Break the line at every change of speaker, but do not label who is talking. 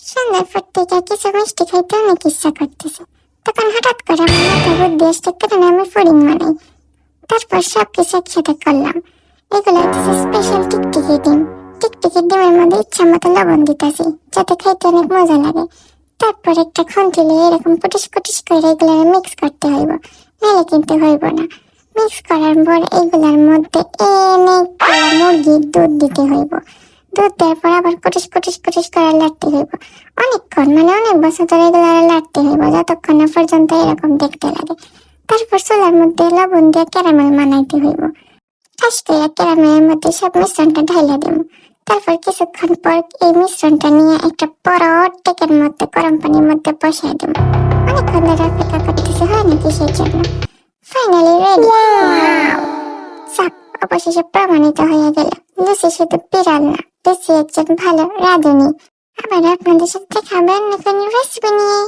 সন্ধ্যার পর থেকে কিছু মিষ্টি খাইতে অনেক ইচ্ছা করতেছে। তখন হঠাৎ করে আমার মাথায় বুদ্ধি আসতে কারণ আমি পুডিং বানাই। তারপর সবকিছু একসাথে করলাম। এগুলো হচ্ছে স্পেশাল টিকটিকি ডিম। টিকটিকি ডিমের মধ্যে ইচ্ছা মতো লবণ দিতেছি যাতে খাইতে অনেক মজা লাগে। তারপর একটা খুন্তি নিয়ে এরকম কুটিস কুটিস করে এগুলো মিক্স করতে হইব, নাহলে কিন্তু হইব না। মিক্স করার পর এগুলার মধ্যে অনেকগুলো মুরগির দুধ দিতে হইব। দুধ দেওয়ার পর আবার কুটিস কুটিস কুটিস করে লাড়তে হইব অনেকক্ষণ, মানে অনেক বছর ধরে এগুলো লাড়তে হইব যতক্ষণ না পর্যন্ত এরকম দেখতে লাগে। তারপর চুলার মধ্যে লবণ দিয়ে ক্যারামেল বানাইতে হইব। ঠাস করে ক্যারামেলের মধ্যে সব মিশ্রণটা ঢাইলা দেব। তারপর কিছুক্ষণ পর এই মিশ্রণটা নিয়ে একটা বড় টেকের মধ্যে গরম পানির মধ্যে বসাই দেব। অনেকক্ষণ ধরে অপেক্ষা করতেছি হয় না কিসের জন্য। Finally ready. যাক, অবশেষে প্রমাণিত হয়ে গেল লুচি শুধু বিড়াল না, লুচি একজন ভালো রাঁধুনি। আবার আপনাদের সাথে খাবেন নতুন রেসিপি নিয়ে।